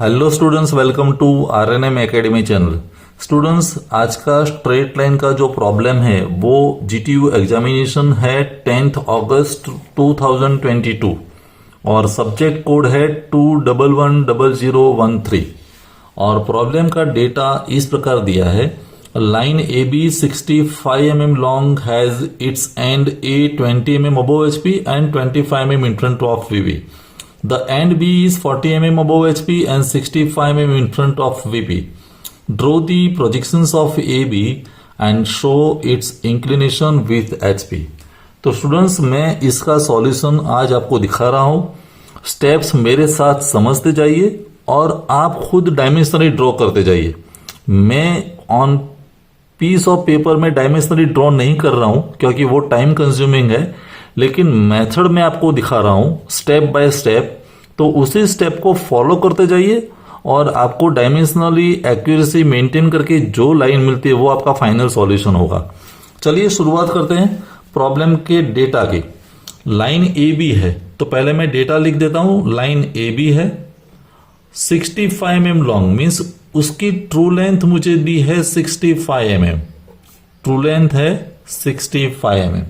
Hello students, welcome to RNM academy channel. Students, आज का straight line का जो प्रॉब्लम है वो जीटीयू एग्जामिनेशन है 10 अगस्त 2022 और सब्जेक्ट कोड है 2110013 और प्रॉब्लम का डेटा इस प्रकार दिया है। Line A B 65 mm long has its end A 20 mm above HP and 25 mm in front of VB. The end B is 40 mm above HP and 65 mm in front of VP. Draw the projections of AB and show its inclination with HP. तो students, मैं इसका solution आज आपको दिखा रहा हूं। Steps मेरे साथ समझते जाइए और आप खुद डायमेंशनली ड्रॉ करते जाइए। मैं ऑन पीस ऑफ पेपर में डायमेंशनली ड्रॉ नहीं कर रहा हूं क्योंकि वो टाइम कंज्यूमिंग है, लेकिन मेथड में आपको दिखा रहा हूं स्टेप बाय स्टेप। तो उसी स्टेप को फॉलो करते जाइए और आपको डायमेंशनली एक्यूरेसी मेंटेन करके जो लाइन मिलती है वो आपका फाइनल सॉल्यूशन होगा। चलिए शुरुआत करते हैं प्रॉब्लम के डेटा की। लाइन ए बी है तो पहले मैं डेटा लिख देता हूं। लाइन ए बी है 65 mm लॉन्ग, मीन्स उसकी ट्रू लेंथ मुझे दी है 65 mm। ट्रू लेंथ है 65 mm।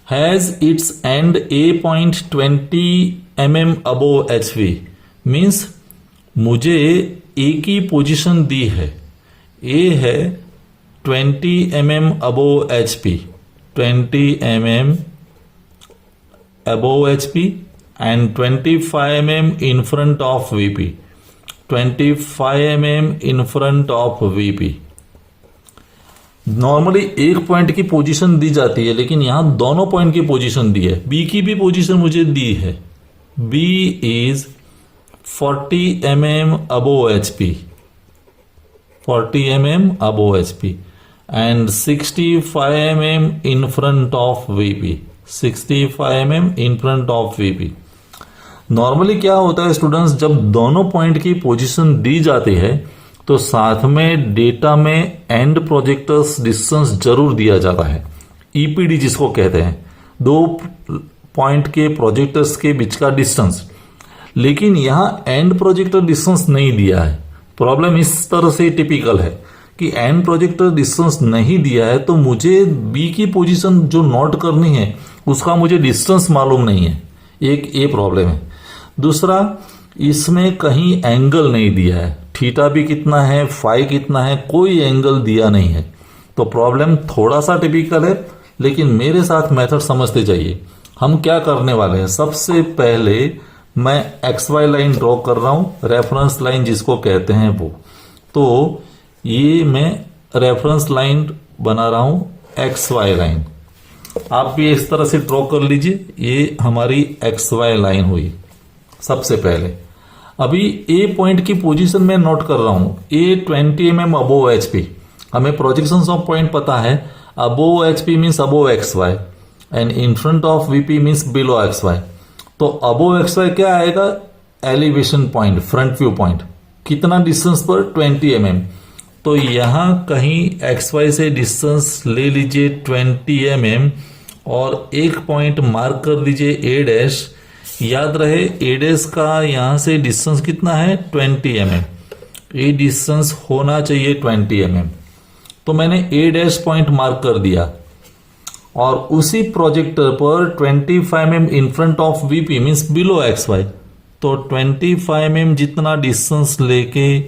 Has its end A point 20 mm above HP, means मुझे ए की पोजीशन दी है। ए है 20 mm above HP, 20 mm above HP and 25 mm in front of VP, 25 mm in front of VP। Normally एक point की position दी जाती है, लेकिन यहां दोनों पॉइंट की पोजीशन दी है। बी की भी पोजीशन मुझे दी है। B is 40 mm above HP, 40 mm above HP and 65 mm in front of VP, 65 mm in front of VP। Normally क्या होता है स्टूडेंट्स, जब दोनों पॉइंट की पोजीशन दी जाती है तो साथ में डेटा में एंड प्रोजेक्टर्स डिस्टेंस जरूर दिया जाता है, ईपीडी जिसको कहते हैं, दो पॉइंट के प्रोजेक्टर्स के बीच का डिस्टेंस। लेकिन यहां एंड प्रोजेक्टर डिस्टेंस नहीं दिया है। प्रॉब्लम इस तरह से टिपिकल है कि एंड प्रोजेक्टर डिस्टेंस नहीं दिया है तो मुझे बी की पोजीशन जो नोट करनी है उसका मुझे डिस्टेंस मालूम नहीं है। एक ये प्रॉब्लम है। दूसरा, इसमें कहीं एंगल नहीं दिया है। थीटा भी कितना है, फाई कितना है, कोई एंगल दिया नहीं है। तो प्रॉब्लम थोड़ा सा टिपिकल है, लेकिन मेरे साथ मेथड समझते जाइए। हम क्या करने वाले हैं, सबसे पहले मैं एक्स वाई लाइन ड्रॉ कर रहा हूं, रेफरेंस लाइन जिसको कहते हैं वो। तो ये मैं रेफरेंस लाइन बना रहा हूं, एक्स वाई लाइन। आप भी इस तरह से ड्रॉ कर लीजिए। ये हमारी एक्स वाई लाइन हुई। सबसे पहले अभी ए पॉइंट की पोजीशन में नोट कर रहा हूं, ए 20 mm अबोव HP। हमें प्रोजेक्शन ऑफ पॉइंट पता है, above HP means above XY and in front of VP means below XY। तो अबोव XY क्या आएगा, elevation point, front view point. कितना डिस्टेंस पर, 20 mm। तो यहां कहीं XY से डिस्टेंस ले लीजिए 20 mm और एक पॉइंट मार्क कर दीजिए A डैश। याद रहे ए डैश का यहां से डिस्टेंस कितना है, 20 mm। ये डिस्टेंस होना चाहिए 20 mm। तो मैंने ए डैश पॉइंट मार्क कर दिया और उसी प्रोजेक्टर पर 25 mm in front of VP means below XY। तो 25 mm जितना डिस्टेंस लेके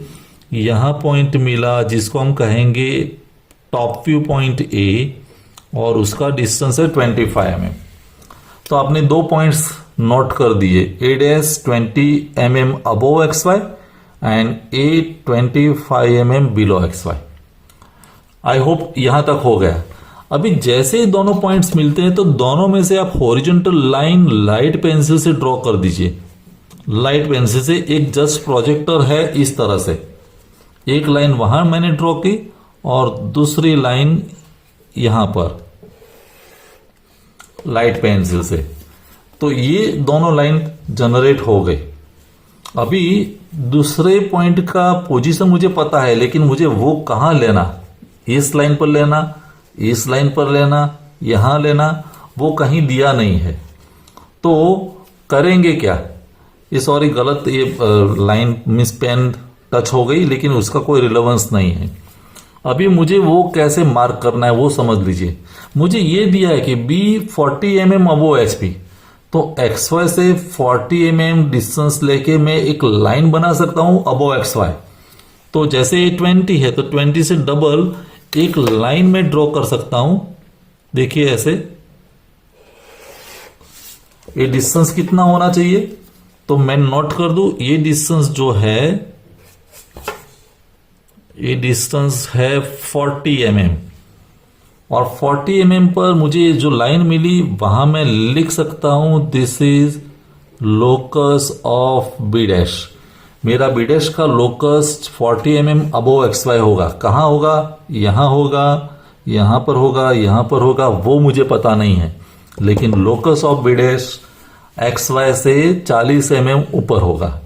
यहां पॉइंट मिला जिसको हम कहेंगे टॉप व्यू पॉइंट A और उसका डिस्टेंस है 25 mm। तो आपने दो पॉइंट्स नोट कर दिए, A dash 20 mm above XY and A 25 mm below XY। I hope यहां तक हो गया। अभी जैसे ही दोनों पॉइंट्स मिलते हैं तो दोनों में से आप हॉरिजॉन्टल लाइन लाइट पेंसिल से ड्रॉ कर दीजिए। लाइट पेंसिल से एक जस्ट प्रोजेक्टर है इस तरह से, एक लाइन वहां मैंने ड्रॉ की और दूसरी लाइन यहां पर लाइट पेंसिल से। तो ये दोनों लाइन जनरेट हो गई। अभी दूसरे पॉइंट का पोजीशन मुझे पता है, लेकिन मुझे वो कहां लेना, इस लाइन पर लेना, इस लाइन पर लेना, यहां लेना, वो कहीं दिया नहीं है। तो करेंगे क्या, ये सॉरी गलत, ये लाइन मिस पेन टच हो गई, लेकिन उसका कोई रिलेवेंस नहीं है। अभी मुझे वो कैसे मार्क करना है वो समझ लीजिए। मुझे ये दिया है कि बी 40 mm अबो HP, तो XY से 40 mm डिस्टेंस लेके मैं एक लाइन बना सकता हूं अबो XY। तो जैसे ये 20 है तो 20 से डबल एक लाइन में ड्रॉ कर सकता हूं। देखिए ऐसे, ये डिस्टेंस कितना होना चाहिए, तो मैं नोट कर दूं, ये डिस्टेंस जो है, ये डिस्टेंस है 40 mm, और 40 mm पर मुझे जो लाइन मिली वहां मैं लिख सकता हूं this is locus of B dash. मेरा बी डैश का लोकस 40 mm अबो XY होगा। कहां होगा, यहां होगा, यहां पर होगा, यहां पर होगा, वो मुझे पता नहीं है, लेकिन locus of B dash XY से 40 mm ऊपर होगा।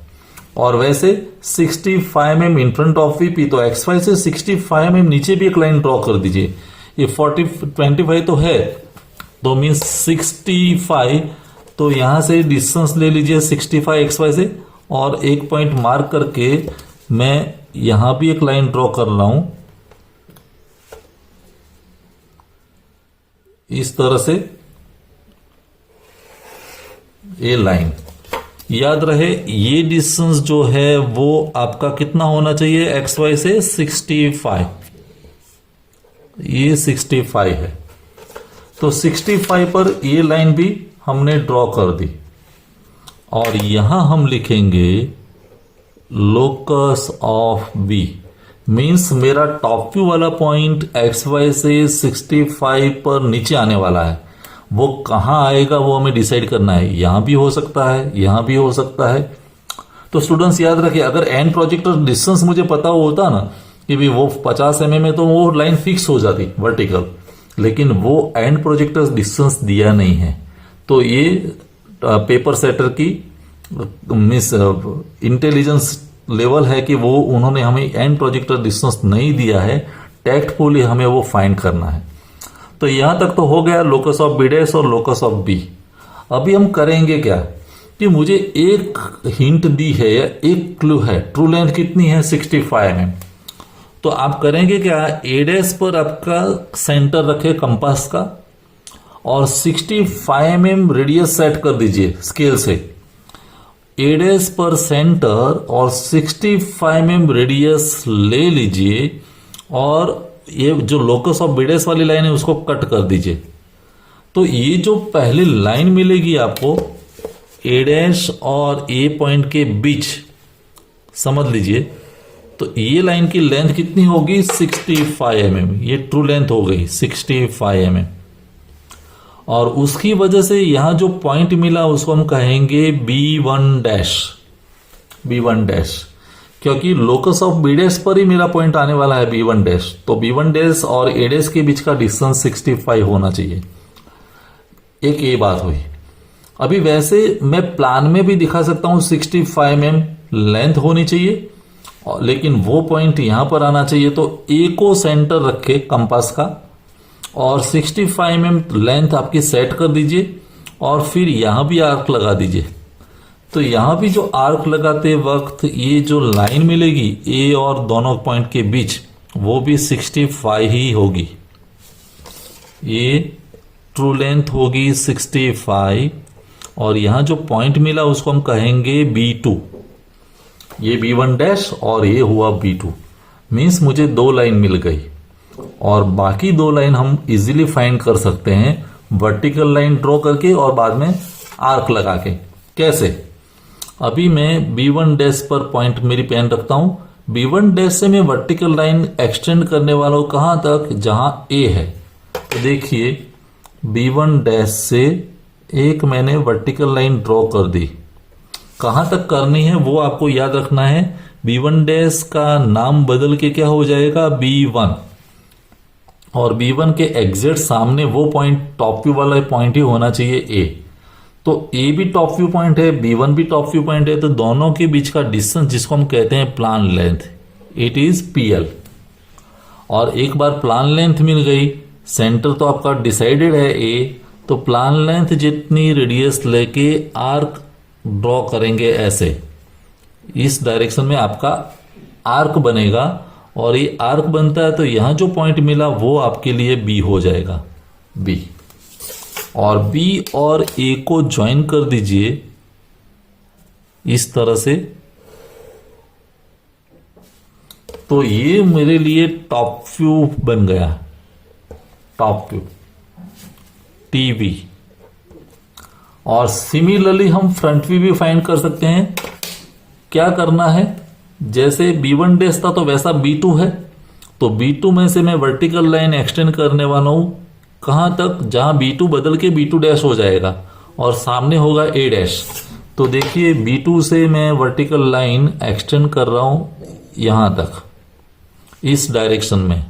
और वैसे 65 mm in front of VP, तो XY से 65 mm नीचे भी एक लाइन ड्रॉ कर दीजिए। ये 25 तो है, तो मीन्स 65, तो यहां से डिस्टेंस ले लीजिए 65 XY से, और एक पॉइंट मार्क करके मैं यहां भी एक लाइन ड्रॉ कर रहा हूं इस तरह से, ये लाइन। याद रहे ये डिस्टेंस जो है वो आपका कितना होना चाहिए, XY से 65, ये 65 है, तो 65 पर ये लाइन भी हमने ड्रॉ कर दी, और यहां हम लिखेंगे लोकस ऑफ बी। मीन्स मेरा टॉप व्यू वाला पॉइंट XY से 65 पर नीचे आने वाला है, वो कहां आएगा वो हमें डिसाइड करना है। यहां भी हो सकता है, यहां भी हो सकता है। तो स्टूडेंट्स याद रखिए, अगर एंड प्रोजेक्टर डिस्टेंस मुझे पता होता ना कि भी वो 50 mm में, तो वो लाइन फिक्स हो जाती वर्टिकल, लेकिन वो एंड प्रोजेक्टर डिस्टेंस दिया नहीं है। तो ये पेपर सेटर की मिस इंटेलिजेंस लेवल है कि वो उन्होंने हमें एंड प्रोजेक्टर डिस्टेंस नहीं दिया है, टैक्टफुली हमें वो फाइंड करना है। तो यहां तक तो हो गया लोकस ऑफ बी डैश और लोकस ऑफ बी। अभी हम करेंगे क्या कि मुझे एक हिंट दी है या एक क्लू है, ट्रू लेंथ कितनी है 65 mm। तो आप करेंगे क्या, ए डैश पर आपका सेंटर रखे कंपास का, और 65 mm रेडियस सेट कर दीजिए स्केल से। ए डैश पर सेंटर और 65 mm रेडियस ले लीजिए, और ये जो लोकस ऑफ बी डैश वाली लाइन है उसको कट कर दीजिए। तो ये जो पहली लाइन मिलेगी आपको ए डैश और ए पॉइंट के बीच, समझ लीजिए, तो ये लाइन की लेंथ कितनी होगी 65 mm। ये ट्रू लेंथ हो गई 65 mm, और उसकी वजह से यहां जो पॉइंट मिला उसको हम कहेंगे B1 डैश, B1 डैश, क्योंकि लोकस ऑफ बी डैश पर ही मेरा पॉइंट आने वाला है B1 डैश। तो B1 डैश और ए डैश के बीच का डिस्टेंस 65 होना चाहिए। एक ये बात हुई। अभी वैसे मैं प्लान में भी दिखा सकता हूं 65 mm लेंथ होनी चाहिए, लेकिन वो पॉइंट यहां पर आना चाहिए। तो ए को सेंटर रखे कंपास का, और 65 mm लेंथ आपकी सेट कर दीजिए, और फिर यहां भी आर्क लगा दीजिए। तो यहां भी जो आर्क लगाते वक्त ये जो लाइन मिलेगी ए और दोनों पॉइंट के बीच, वो भी 65 ही होगी। ये ट्रू लेंथ होगी 65, और यहां जो पॉइंट मिला उसको हम कहेंगे B2। ये B1 डैश और ये हुआ B2। मीन्स मुझे दो लाइन मिल गई, और बाकी दो लाइन हम इजीली फाइंड कर सकते हैं वर्टिकल लाइन ड्रॉ करके और बाद में आर्क लगा के। कैसे? अभी मैं B1 डैश पर पॉइंट मेरी पेन रखता हूं। B1 डैश से मैं वर्टिकल लाइन एक्सटेंड करने वाला हूं कहां तक, जहां A है। तो देखिए B1 डैश से एक मैंने वर्टिकल लाइन ड्रॉ कर दी। कहां तक करनी है वो आपको याद रखना है। B1 डैश का नाम बदल के क्या हो जाएगा B1, और B1 के एग्जैक्ट सामने वो पॉइंट टॉप व्यू वाला पॉइंट ही होना चाहिए A। तो A भी टॉप व्यू पॉइंट है, B1 भी टॉप व्यू पॉइंट है, तो दोनों के बीच का डिस्टेंस जिसको हम कहते हैं plan length, it is PL। और एक बार प्लान लेंथ मिल गई, सेंटर तो आपका डिसाइडेड है A, तो प्लान लेंथ जितनी रेडियस लेके आर्क ड्रॉ करेंगे ऐसे, इस डायरेक्शन में आपका आर्क बनेगा, और ये आर्क बनता है तो यहां जो पॉइंट मिला वो आपके लिए बी हो जाएगा, बी। और बी और ए को ज्वाइन कर दीजिए इस तरह से, तो ये मेरे लिए टॉप व्यू बन गया, टॉप व्यू, टीवी। और सिमिलरली हम फ्रंट व्यू भी फाइंड कर सकते हैं। क्या करना है, जैसे B1 डैश था तो वैसा B2 है, तो B2 में से मैं वर्टिकल लाइन एक्सटेंड करने वाला हूं, कहां तक, जहां B2 बदल के B2 डैश हो जाएगा और सामने होगा A डैश। तो देखिए B2 से मैं वर्टिकल लाइन एक्सटेंड कर रहा हूं यहां तक, इस डायरेक्शन में।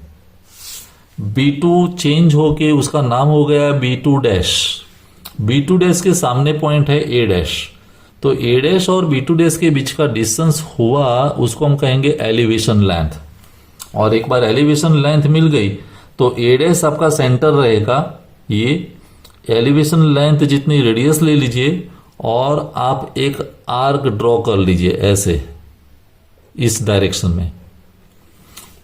B2 चेंज होके उसका नाम हो गया B2 डैश। B2 डैश के सामने पॉइंट है A डैश, तो A डैश और B2 डैश के बीच का डिस्टेंस हुआ, उसको हम कहेंगे एलिवेशन लेंथ। और एक बार एलिवेशन लेंथ मिल गई तो A डैश आपका सेंटर रहेगा, ये एलिवेशन लेंथ जितनी रेडियस ले लीजिए और आप एक आर्क ड्रॉ कर लीजिए ऐसे, इस डायरेक्शन में।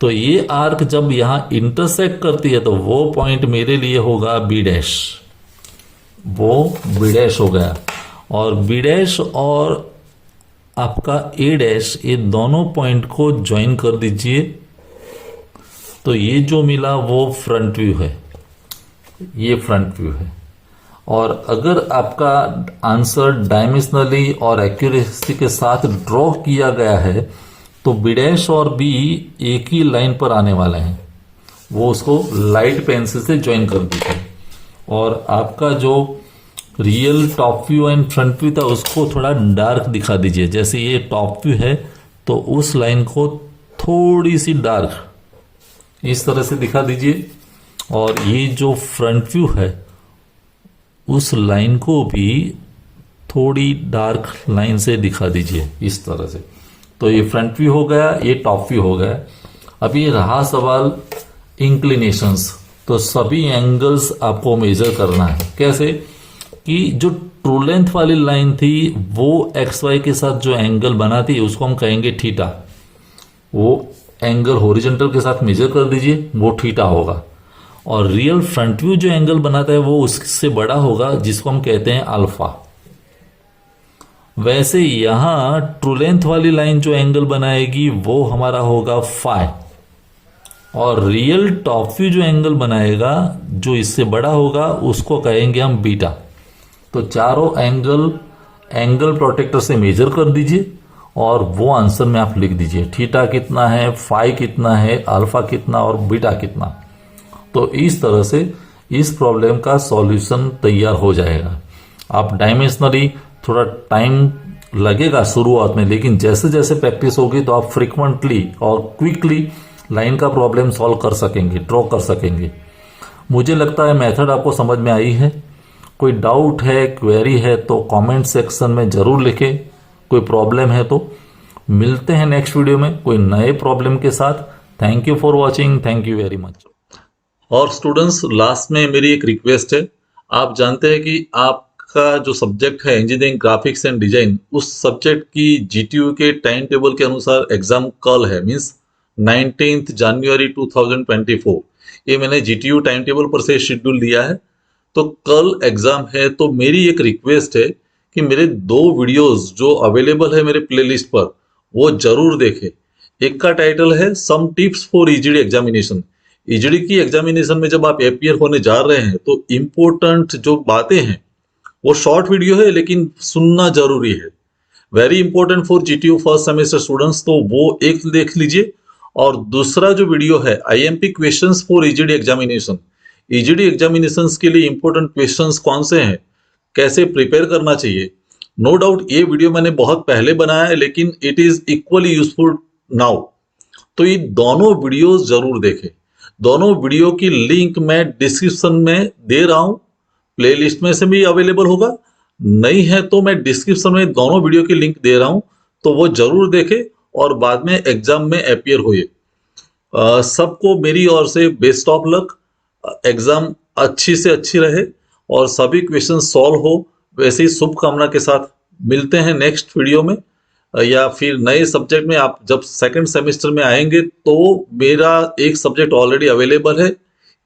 तो ये आर्क जब यहां इंटरसेक्ट करती है तो वो पॉइंट मेरे लिए होगा B डैश, वो B डैश हो गया। और B डैश और आपका A डैश, ये दोनों पॉइंट को ज्वाइन कर दीजिए, तो ये जो मिला वो फ्रंट व्यू है, ये फ्रंट व्यू है। और अगर आपका आंसर डायमेंशनली और एक्यूरेसी के साथ ड्रॉ किया गया है तो B डैश और B एक ही लाइन पर आने वाले हैं, वो उसको लाइट पेंसिल से ज्वाइन कर दीजिए। और आपका जो real top view and front view था उसको थोड़ा डार्क दिखा दीजिए, जैसे ये टॉप व्यू है तो उस लाइन को थोड़ी सी डार्क इस तरह से दिखा दीजिए, और ये जो फ्रंट व्यू है उस लाइन को भी थोड़ी डार्क लाइन से दिखा दीजिए इस तरह से। तो ये फ्रंट व्यू हो गया, ये टॉप व्यू हो गया। अभी रहा सवाल इंक्लिनेशंस, तो सभी एंगल्स आपको मेजर करना है। कैसे कि जो ट्रू लेंथ वाली लाइन थी वो एक्स वाई के साथ जो एंगल बनाती है उसको हम कहेंगे थीटा, वो एंगल हॉरिजॉन्टल के साथ मेजर कर दीजिए, वो थीटा होगा। और रियल फ्रंट व्यू जो एंगल बनाता है वो उससे बड़ा होगा, जिसको हम कहते हैं अल्फा। वैसे यहां ट्रू लेंथ वाली लाइन जो एंगल बनाएगी वो हमारा होगा फाई, और रियल टॉप व्यू जो एंगल बनाएगा जो इससे बड़ा होगा उसको कहेंगे हम बीटा। तो चारों एंगल प्रोटेक्टर से मेजर कर दीजिए और वो आंसर में आप लिख दीजिए, थीटा कितना है, फाई कितना है, अल्फा कितना और बीटा कितना। तो इस तरह से इस प्रॉब्लम का सॉल्यूशन तैयार हो जाएगा। आप डायमेंशनली थोड़ा टाइम लगेगा शुरुआत में, लेकिन जैसे जैसे प्रैक्टिस होगी तो आप फ्रिक्वेंटली और क्विकली लाइन का प्रॉब्लम सॉल्व कर सकेंगे, ड्रॉ कर सकेंगे। मुझे लगता है मेथड आपको समझ में आई है। कोई डाउट है, क्वेरी है तो कमेंट सेक्शन में जरूर लिखें। कोई प्रॉब्लम है तो मिलते हैं नेक्स्ट वीडियो में कोई नए प्रॉब्लम के साथ। Thank you for watching, thank you very much. और स्टूडेंट्स, लास्ट में मेरी एक रिक्वेस्ट है। आप जानते हैं कि आपका जो सब्जेक्ट है इंजीनियरिंग ग्राफिक्स एंड डिजाइन, उस सब्जेक्ट की जीटीयू के टाइम टेबल के अनुसार एग्जाम कल है, मीन्स 19 जनवरी 2024। ये मैंने जीटीयू टाइम टेबल पर से शेड्यूल दिया है, तो कल एग्जाम है। तो मेरी एक रिक्वेस्ट है कि मेरे 2 वीडियोस जो अवेलेबल है मेरे प्लेलिस्ट पर वो जरूर देखें। एक का टाइटल है some tips for EGD examination. EGD की एग्जामिनेशन में जब आप अपियर होने जा रहे हैं तो इम्पोर्टेंट जो बातें हैं, वो शॉर्ट वीडियो है लेकिन सुनना जरूरी है। Very important for GTU first semester students, तो वो एक देख लीजिए। और दूसरा जो वीडियो है IMP questions for EGD examination. EGD examination के लिए इंपॉर्टेंट क्वेश्चंस कौन से हैं, कैसे प्रिपेयर करना चाहिए। नो डाउट ये वीडियो मैंने बहुत पहले बनाया है, लेकिन it is equally useful now. तो ये दोनों वीडियोस जरूर देखें। दोनों वीडियो की लिंक मैं डिस्क्रिप्शन में दे रहा हूं, प्लेलिस्ट में से भी अवेलेबल होगा। नहीं है तो मैं डिस्क्रिप्शन में दोनों वीडियो की लिंक दे रहा हूं, तो वो जरूर देखें और बाद में एग्जाम में अपियर होइए। सबको मेरी ओर से बेस्ट ऑफ लक। एग्जाम अच्छी से अच्छी रहे और सभी क्वेश्चन सॉल्व हो, वैसे ही शुभकामना के साथ मिलते हैं नेक्स्ट वीडियो में, या फिर नए सब्जेक्ट में। आप जब सेकंड सेमेस्टर में आएंगे तो मेरा एक सब्जेक्ट ऑलरेडी अवेलेबल है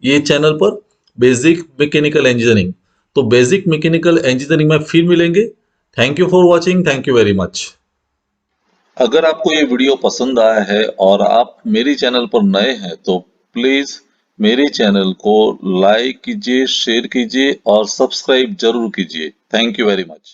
ये चैनल पर, बेसिक मैकेनिकल इंजीनियरिंग। तो बेसिक मैकेनिकल इंजीनियरिंग में फिर मिलेंगे। Thank you for watching, thank you very much. अगर आपको ये वीडियो पसंद आया है और आप मेरी चैनल पर नए हैं तो प्लीज मेरे चैनल को लाइक कीजिए, शेयर कीजिए और सब्सक्राइब जरूर कीजिए। Thank you very much.